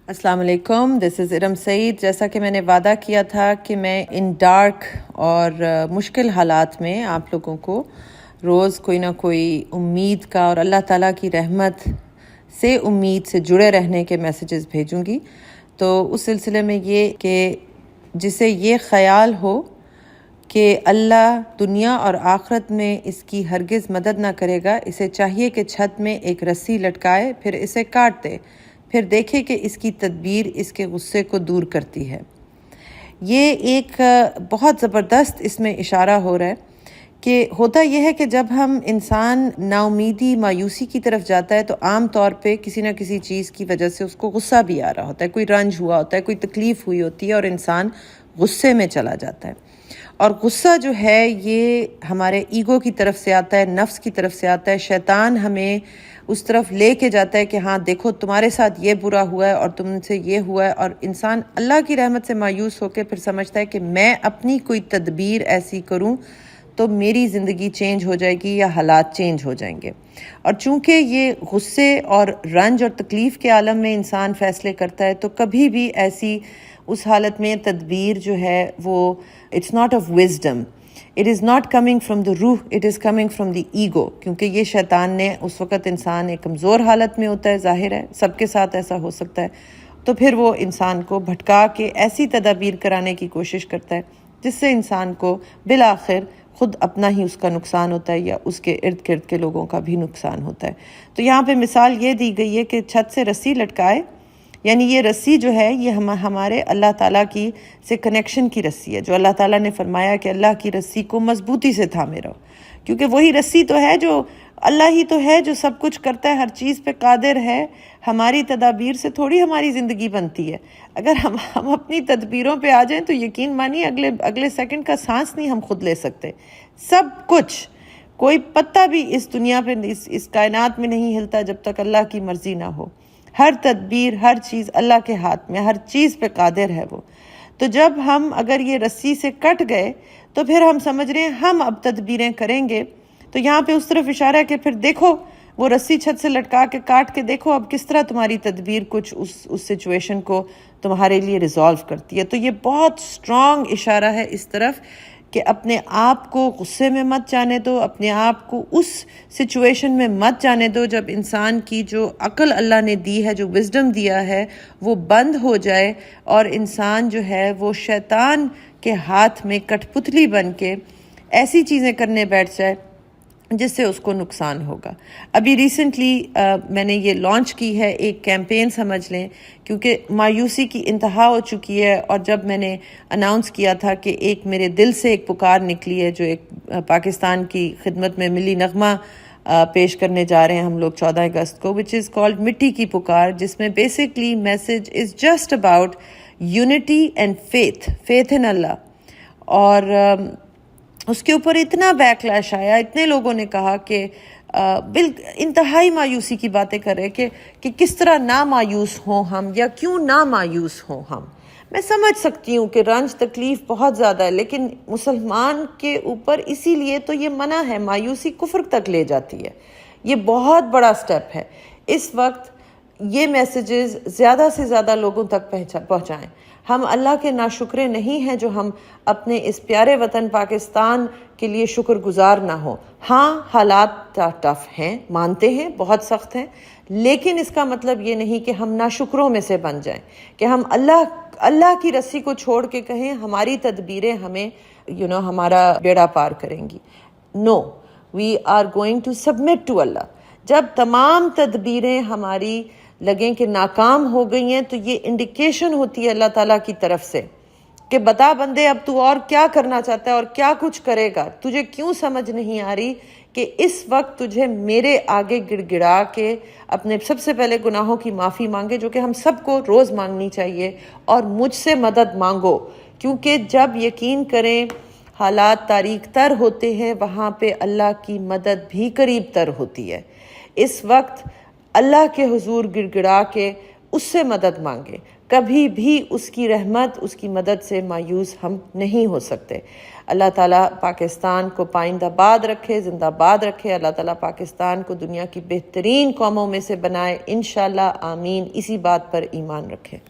السلام علیکم، دس از ارم سعید۔ جیسا کہ میں نے وعدہ کیا تھا کہ میں ان ڈارک اور مشکل حالات میں آپ لوگوں کو روز کوئی نہ کوئی امید کا اور اللہ تعالیٰ کی رحمت سے امید سے جڑے رہنے کے میسیجز بھیجوں گی۔ تو اس سلسلے میں یہ کہ جسے یہ خیال ہو کہ اللہ دنیا اور آخرت میں اس کی ہرگز مدد نہ کرے گا، اسے چاہیے کہ چھت میں ایک رسی لٹکائے، پھر اسے کاٹ دے، پھر دیکھے کہ اس کی تدبیر اس کے غصے کو دور کرتی ہے۔ یہ ایک بہت زبردست اس میں اشارہ ہو رہا ہے کہ ہوتا یہ ہے کہ جب ہم انسان نا امیدی مایوسی کی طرف جاتا ہے تو عام طور پہ کسی نہ کسی چیز کی وجہ سے اس کو غصہ بھی آ رہا ہوتا ہے، کوئی رنج ہوا ہوتا ہے، کوئی تکلیف ہوئی ہوتی ہے اور انسان غصے میں چلا جاتا ہے۔ اور غصہ جو ہے یہ ہمارے ایگو کی طرف سے آتا ہے، نفس کی طرف سے آتا ہے، شیطان ہمیں اس طرف لے کے جاتا ہے کہ ہاں دیکھو تمہارے ساتھ یہ برا ہوا ہے اور تم سے یہ ہوا ہے، اور انسان اللہ کی رحمت سے مایوس ہو کے پھر سمجھتا ہے کہ میں اپنی کوئی تدبیر ایسی کروں تو میری زندگی چینج ہو جائے گی یا حالات چینج ہو جائیں گے۔ اور چونکہ یہ غصے اور رنج اور تکلیف کے عالم میں انسان فیصلے کرتا ہے تو کبھی بھی ایسی اس حالت میں تدبیر جو ہے وہ it's not of wisdom, it is not coming from the روح، it is coming from the ego, کیونکہ یہ شیطان نے اس وقت انسان ایک کمزور حالت میں ہوتا ہے، ظاہر ہے سب کے ساتھ ایسا ہو سکتا ہے، تو پھر وہ انسان کو بھٹکا کے ایسی تدابیر کرانے کی کوشش کرتا ہے جس سے انسان کو بالآخر خود اپنا ہی اس کا نقصان ہوتا ہے یا اس کے ارد گرد کے لوگوں کا بھی نقصان ہوتا ہے۔ تو یہاں پہ مثال یہ دی گئی ہے کہ چھت سے رسی لٹکائے، یعنی یہ رسی جو ہے یہ ہمارے اللہ تعالیٰ کی سے کنیکشن کی رسی ہے، جو اللہ تعالیٰ نے فرمایا کہ اللہ کی رسی کو مضبوطی سے تھامے رہو، کیونکہ وہی رسی تو ہے جو اللہ ہی تو ہے جو سب کچھ کرتا ہے، ہر چیز پہ قادر ہے۔ ہماری تدابیر سے تھوڑی ہماری زندگی بنتی ہے۔ اگر ہم اپنی تدبیروں پہ آ جائیں تو یقین مانیے اگلے سیکنڈ کا سانس نہیں ہم خود لے سکتے۔ سب کچھ، کوئی پتا بھی اس دنیا پہ اس کائنات میں نہیں ہلتا جب تک اللہ کی مرضی نہ ہو۔ ہر تدبیر، ہر چیز اللہ کے ہاتھ میں، ہر چیز پہ قادر ہے وہ۔ تو جب ہم اگر یہ رسی سے کٹ گئے تو پھر ہم سمجھ رہے ہیں ہم اب تدبیریں کریں گے، تو یہاں پہ اس طرف اشارہ ہے کہ پھر دیکھو وہ رسی چھت سے لٹکا کے کاٹ کے دیکھو اب کس طرح تمہاری تدبیر کچھ اس سچویشن کو تمہارے لیے ریزالو کرتی ہے۔ تو یہ بہت اسٹرانگ اشارہ ہے اس طرف کہ اپنے آپ کو غصے میں مت جانے دو، اپنے آپ کو اس سچویشن میں مت جانے دو جب انسان کی جو عقل اللہ نے دی ہے، جو وزڈم دیا ہے، وہ بند ہو جائے اور انسان جو ہے وہ شیطان کے ہاتھ میں کٹ پتلی بن کے ایسی چیزیں کرنے بیٹھ جائے جس سے اس کو نقصان ہوگا۔ ابھی ریسنٹلی میں نے یہ لانچ کی ہے ایک کیمپین سمجھ لیں، کیونکہ مایوسی کی انتہا ہو چکی ہے، اور جب میں نے اناؤنس کیا تھا کہ ایک میرے دل سے ایک پکار نکلی ہے جو ایک پاکستان کی خدمت میں ملی نغمہ پیش کرنے جا رہے ہیں ہم لوگ 14 اگست کو، وچ از کالڈ مٹی کی پکار، جس میں basically message is just about unity and faith in Allah. اور اس کے اوپر اتنا بیک لیش آیا، اتنے لوگوں نے کہا کہ انتہائی مایوسی کی باتیں کر رہے کہ کس طرح نہ مایوس ہوں ہم، یا کیوں نہ مایوس ہوں ہم۔ میں سمجھ سکتی ہوں کہ رنج تکلیف بہت زیادہ ہے، لیکن مسلمان کے اوپر اسی لیے تو یہ منع ہے، مایوسی کفر تک لے جاتی ہے۔ یہ بہت بڑا سٹیپ ہے۔ اس وقت یہ میسیجز زیادہ سے زیادہ لوگوں تک پہنچائیں۔ ہم اللہ کے ناشکرے نہیں ہیں جو ہم اپنے اس پیارے وطن پاکستان کے لیے شکر گزار نہ ہوں۔ ہاں حالات ٹف ہیں، مانتے ہیں بہت سخت ہیں، لیکن اس کا مطلب یہ نہیں کہ ہم ناشکروں میں سے بن جائیں، کہ ہم اللہ کی رسی کو چھوڑ کے کہیں ہماری تدبیریں ہمیں ہمارا بیڑا پار کریں گی۔ No, we are going to submit to Allah. جب تمام تدبیریں ہماری لگیں کہ ناکام ہو گئی ہیں تو یہ انڈیکیشن ہوتی ہے اللہ تعالیٰ کی طرف سے کہ بتا بندے اب تو اور کیا کرنا چاہتا ہے اور کیا کچھ کرے گا، تجھے کیوں سمجھ نہیں آ رہی کہ اس وقت تجھے میرے آگے گڑ گڑا کے اپنے سب سے پہلے گناہوں کی معافی مانگے، جو کہ ہم سب کو روز مانگنی چاہیے، اور مجھ سے مدد مانگو، کیونکہ جب یقین کریں حالات تاریک تر ہوتے ہیں وہاں پہ اللہ کی مدد بھی قریب تر ہوتی ہے۔ اس وقت اللہ کے حضور گڑ گڑا کے اس سے مدد مانگے، کبھی بھی اس کی رحمت، اس کی مدد سے مایوس ہم نہیں ہو سکتے۔ اللہ تعالیٰ پاکستان کو پائندہ باد رکھے، زندہ باد رکھے۔ اللہ تعالیٰ پاکستان کو دنیا کی بہترین قوموں میں سے بنائے، انشاءاللہ آمین۔ اسی بات پر ایمان رکھے۔